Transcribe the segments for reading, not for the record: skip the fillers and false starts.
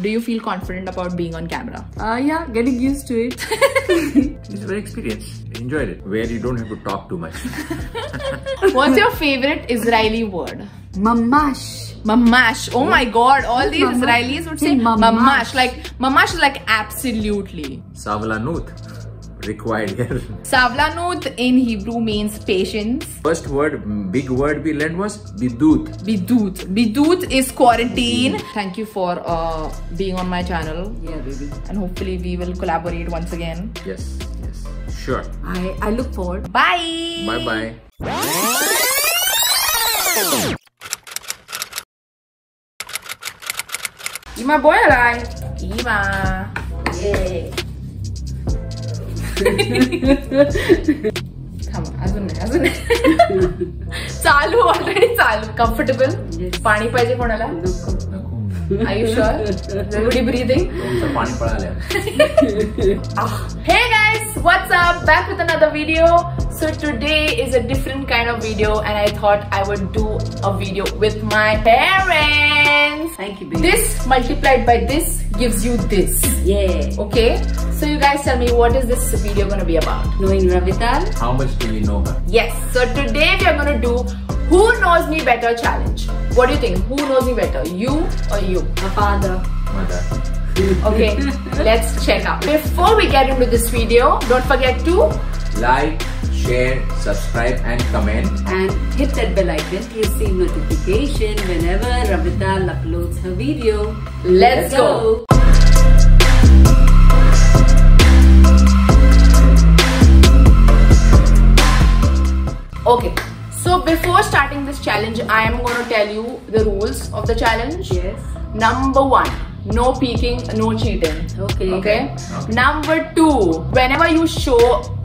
Do you feel confident about being on camera? Yeah, getting used to it. It's very experienced. Enjoyed it. Where you don't have to talk too much. What's your favorite Israeli word? Mamash. Mamash. Oh my god, all these Mamash. Israelis would say Mamash. mamash. Like, mamash is like absolutely. Savlanut. Required here. Savlanut in Hebrew means patience. First word, big word we learned was bidut. Bidut. Bidut is quarantine. Thank you for being on my channel. Yeah, baby. And hopefully we will collaborate once again. Yes, yes. Sure. I look forward. Bye. Bye-bye. Ima boy alive. Ima. Yay. अजून चालू already चालू. Comfortable. पाणी पाहिजे कोणाला? Are you sure? Everybody breathing? पाणी पळालं. Hey guys, what's up? Back with another video. So today is a different kind of video and I thought I would do a video with my parents. Thank you, baby. This multiplied by this gives you this. Yeah. Okay? So you guys tell me, what is this video gonna be about? Knowing Ravital. How much do we know her? Yes. So today we are gonna do Who Knows Me Better challenge. What do you think? Who knows me better? You or you? My father. Mother. Okay, let's check out. Before we get into this video, don't forget to Like, share, subscribe and comment. And hit that bell icon to receive notification whenever Ravital uploads her video. Let's go. Okay. So before starting this challenge, I am going to tell you the rules of the challenge. Yes. Number 1, no peeking, no cheating. Okay. Number 2, whenever you show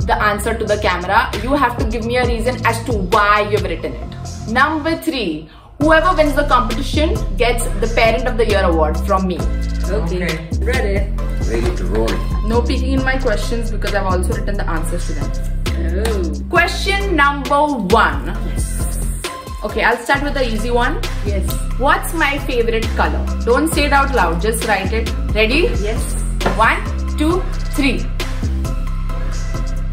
the answer to the camera, you have to give me a reason as to why you've written it. Number 3, whoever wins the competition gets the Parent of the Year award from me. Okay. Ready? Ready to roll. No peeking in my questions because I've also written the answers to them. Oh. Question number 1. Okay, I'll start with the easy one. Yes. What's my favorite color? Don't say it out loud, just write it. Ready? Yes. 1, 2, 3.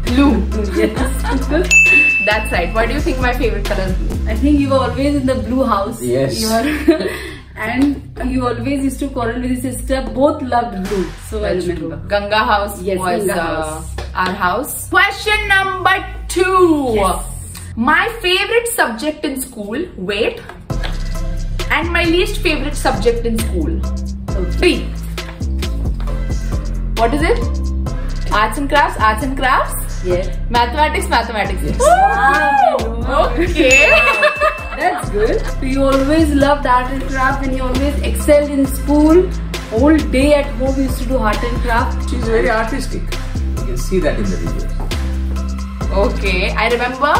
Blue. Yes. That's right. Why do you think my favorite color is blue? I think you were always in the blue house. Yes. You were and you always used to quarrel with your sister. Both loved blue. So I remember. Ganga house Yes, was Ganga house. Our house. Question number 2. Yes. My favorite subject in school. Wait. And my least favorite subject in school. Okay. 3. What is it? Arts and crafts. Arts and crafts. Yeah. Mathematics. Mathematics. Yes. Wow. Okay. That's good. So you always loved art and craft and you always excelled in school. Whole day at home you used to do art and craft. She's very artistic. You can see that in the videos. Okay. I remember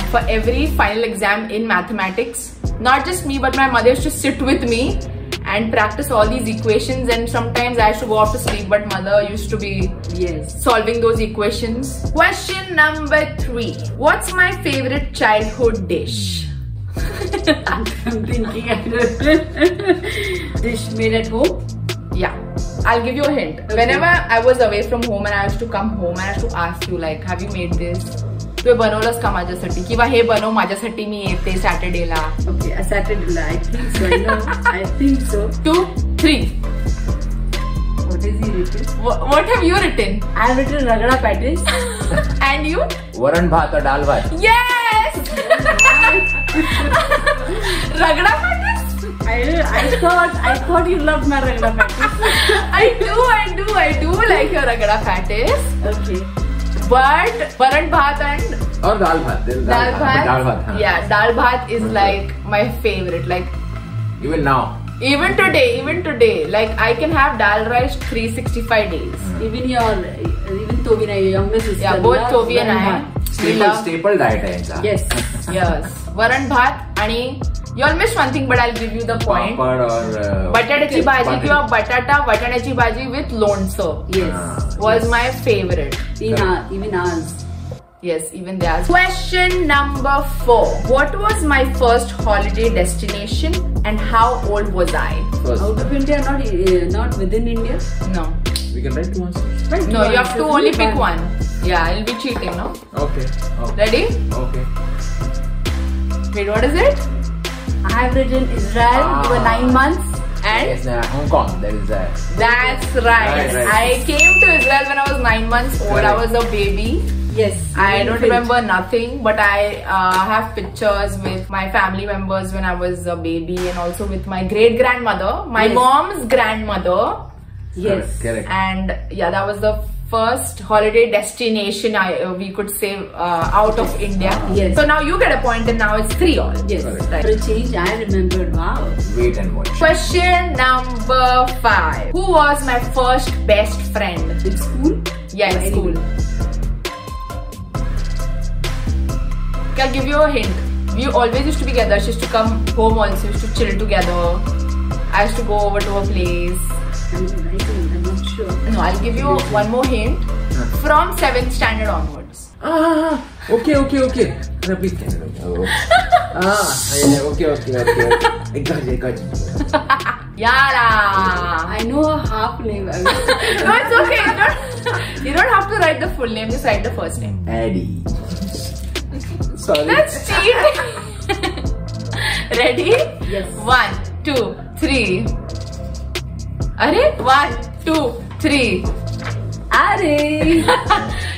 for every final exam in mathematics, not just me but my mother used to sit with me and practice all these equations, and sometimes I used to go off to sleep but mother used to be solving those equations. Question number 3. What's my favorite childhood dish? I'm thinking dish made at home. Yeah, I'll give you a hint. Okay. Whenever I was away from home and I used to come home and I used to ask you like, have you made this? तू बनवलंस का माझ्यासाठी किंवा हे बनव माझ्यासाठी मी येते सॅटर्डेला. Okay, a Saturday. I think so. I know. I think so. 2, 3. What is he written? What have you written? I have written ragda patties. And you? Varan bhat or dal bhat. Yes! Ragda patties? I thought you loved my ragda patties. I do like your ragda patties. Okay. But varan bhat and Or dal bhat. dal bhat. Huh? Yeah, dal bhat is like my favorite. Like Even now. even today, like I can have dal rice 365 days. Even Tovi, your younger sister. Yeah, both loves Tovi and ragda I. bhat. We love. Staple diet hai inka. Yes. Yes. Varan bhat आणि you all missed one thing, but I'll give you the point. Papad or बटाट्याची भाजी किंवा बटाटा वाटाण्याची भाजी with लोणचं Yes. was my favorite. Even ours. Yes, even they ask. Question number 4. What was my first holiday destination and how old was I? First. Out of India, not within India. No. We can write two answers. Right, No, you have to only pick fun. one. Yeah, it'll be cheating, no? Okay. Ready? Okay. Wait, what is it? I have written Israel. You were 9 months. And Yes, Hong Kong. That is that. that's right. Right. I came to Israel when I was 9 months old. I was a baby. Yes. I don't remember nothing, but I have pictures with my family members when I was a baby, and also with my great grandmother, my Yes. mom's grandmother. Yes. Correct. And yeah, that was the first holiday destination we could say out of India. Yes. So now you get a point, and now it's 3 all. Yes. Correct. Right. For a change, I remembered. Wow. Wait and watch. Question number 5. Who was my first best friend? In school? Yeah, in school. I'll give you a hint. We always used to be together. She used to come home also, used to chill together. I used to go over to her place. I'm not sure. No, I'll give you one more hint. From 7th standard onwards. Okay. Repeat. Okay. I got you. Yara! I know a half name. No, it's okay. You don't have to write the full name, just write the first name. Addy. Sorry. That's cheating. Ready? Yes. 1, 2, 3. Arey? 1, 2, 3. Are.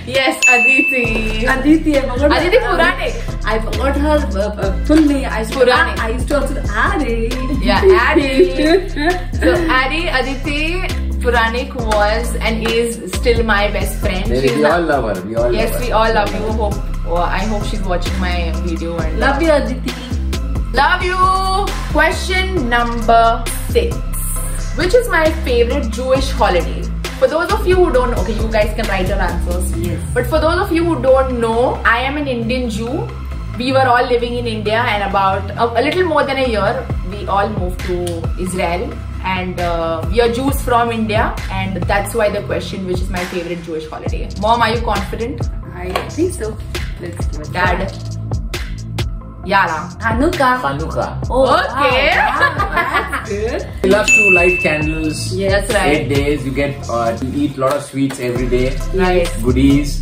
Yes, Aditi. Aditi. I forgot. Aditi Puranik. I forgot her full name. I used to also Are. Yeah, Adi. So Aditi Puranik was and is still my best friend. We all love her. We all Yes, love her. we all love you. I hope she's watching my video. And Love you, Aditi. love you. Question number 6. Which is my favorite Jewish holiday? For those of you who don't know, okay, you guys can write your answers. Yes. But for those of you who don't know, I am an Indian Jew. We were all living in India, and about a little more than a year, we all moved to Israel. And we are Jews from India, and that's why the question, which is my favorite Jewish holiday. Mom, are you confident? I think so. Let's do it. Dad? Yara. Hanukkah. Oh, Okay. Wow, that's good. He loves to light candles. Yes. That's right. 8 days. You get to eat a lot of sweets every day. Right. Goodies.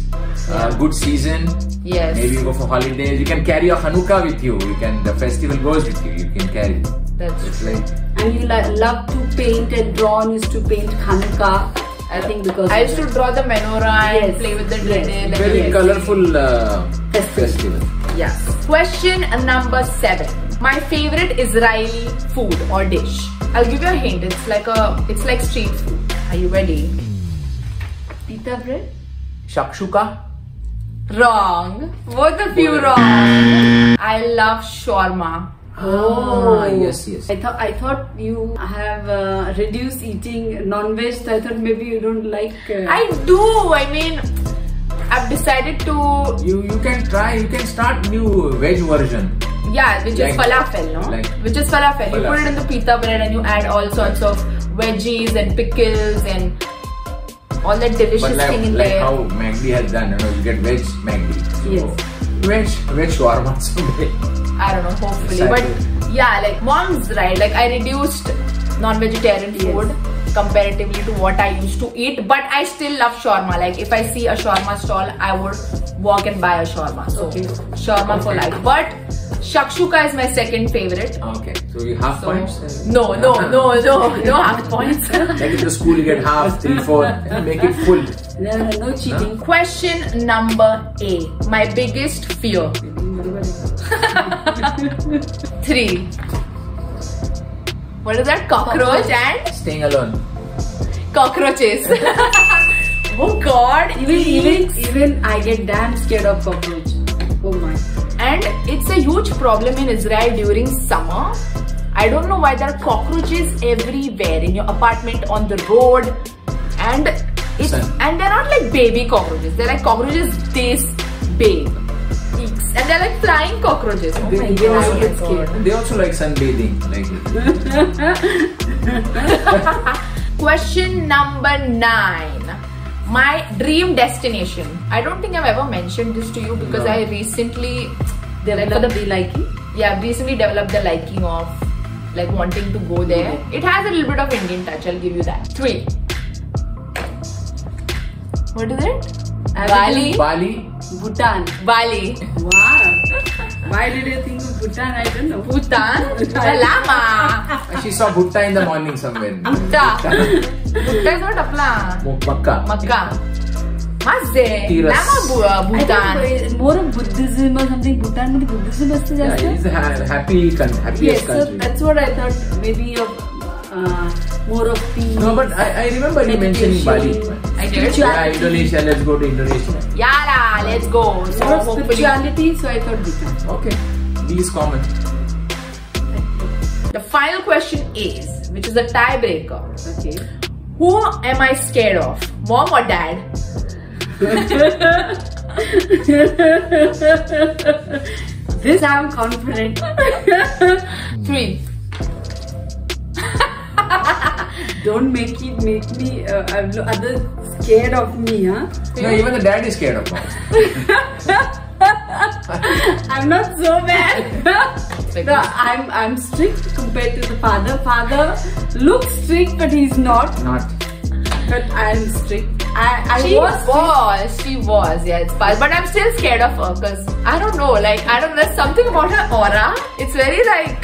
Good season. Yes. Maybe you go for holidays. You can carry your Hanukkah with you. The festival goes with you. You can carry. That's It's true. like And you love to paint, and Ron used to paint Hanukkah. I think because I used to draw the menorah and Yes. play with the Yes. dreidel. and very yes. colorful festival. Yes. Question number 7. My favorite Israeli food or dish. I'll give you a hint. It's like street food. Are you ready? pita bread. Shakshuka. Wrong. Both of you wrong. I love shawarma. Yes. I thought you have reduced eating non-veg, so I thought maybe you don't like. I do. I mean, I've decided to. You can try. You can start new veg version. Yeah, which is Like- falafel, no? Which is falafel. You put it in the pita bread and you add all sorts of veggies and pickles and all that delicious But thing in like there. how Magdi has done, you get veg Magdi. So Yes. Veg shawarma someday. I don't know, hopefully. Exactly. But yeah, like mom's right. Like I reduced non-vegetarian food comparatively to what I used to eat. But I still love shawarma. Like if I see a shawarma stall, I would walk and buy a shawarma. So shawarma for life. But shakshuka is my second favorite. Okay, so you half points? No half points. Like in the school you get half, 3, 4, and make it full. No cheating. Question number 8. My biggest fear. 3. What is that? Cockroach and Staying alone. cockroaches. Oh God! Even I get damn scared of cockroach. Oh my. And it's a huge problem in Israel during summer. I don't know why there are cockroaches everywhere in your apartment, on the road, and they're not like baby cockroaches. They're like cockroaches this big, and they're like flying cockroaches. Oh my Even I God! get scared. They also like sunbathing. Like Question number 9. My dream destination. I don't think I've ever mentioned this to you because I recently Developed the liking. Yeah, I've recently developed the liking of like wanting to go there. It has a little bit of Indian touch, I'll give you that. 3. What is it? Bali. Bali. Bhutan. Bali. Wow. Why did you think of Bhutan? I don't know. Bhutan? The llama. She saw Bhutta in the morning somewhere. Bhutta. Bhutta is what apna? Makkah. Makkah. Mazze. Tiras. Lama I Bhutan. thought it's more of Buddhism or something. Bhutan मध्ये Buddhism असते Yeah, जास्त. it's a happiest Yes, so country. that's what I thought. Maybe of more of peace. No, but I remember you mentioning Bali. I did. Yeah, Indonesia. Let's go to Indonesia. Yala, let's go. So More of hopefully. spirituality, so I thought Bhutan. Okay. B is common. The final question is, which is a tiebreaker. Okay. Who am I scared of? Mom or dad? This I'm confident. 3. Don't make me others scared of me, huh? No, even the dad is scared of moms. I'm not so bad. No, I'm strict compared to the father. Father looks strict, but he's not. Not. But I'm strict. She was, yeah, it's fine. But I'm still scared of her because I don't know, there's something about her aura. It's very like,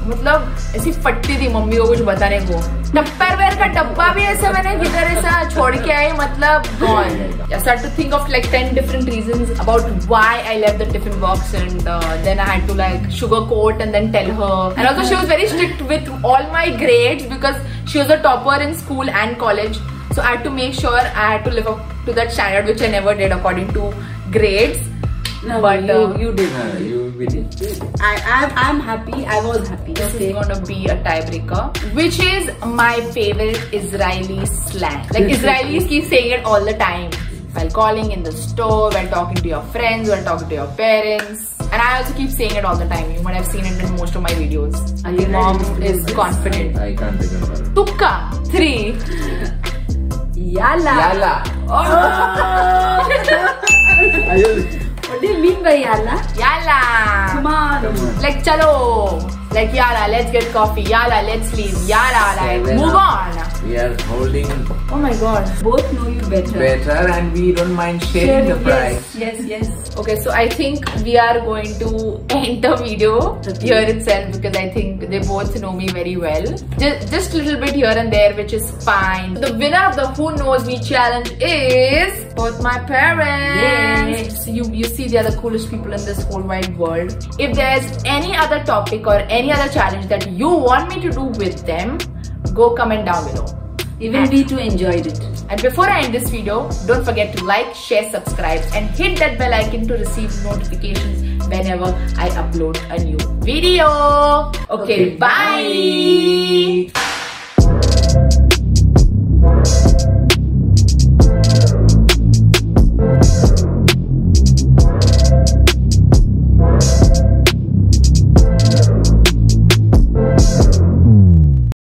मतलब ऐसी फटती थी mummy को कुछ बताने को. टप्परवेयर का डब्बा भी ऐसा मैंने किधर ऐसा छोड़ के आई, मतलब gone. I started to think of like 10 different reasons about why I left the tiffin box, and then I had to like sugarcoat and then tell her. And also she was very strict with all my grades because she was a topper in school and college. So I had to make sure I had to live up to that standard, which I never did according to grades. No, but you did. We did. I'm happy. I was happy. This is gonna be a tiebreaker, which is my favorite Israeli slang. Like Israelis keep saying it all the time. While calling in the store, while talking to your friends, while talking to your parents. And I also keep saying it all the time. You might have seen it in most of my videos. And your mom is confident. I can't remember. Tukka. 3. Yalla. Yalla. What do you mean by yalla? Yalla. Come on. Like chalo. Like yalla, let's get coffee. Yalla, let's leave. Yalla, like move on. We are holding Oh my god. Both know you better and we don't mind sharing the price. Yes. Okay, so I think we are going to end the video here itself because I think they both know me very well. Just a little bit here and there, which is fine. The winner of the Who Knows Me challenge is both my parents. Yay. You see, they are the coolest people in this whole wide world. If there's any other topic or any other challenge that you want me to do with them, go comment down below. Even we too enjoyed it. And before I end this video, don't forget to like, share, subscribe and hit that bell icon to receive notifications whenever I upload a new video. Okay, bye.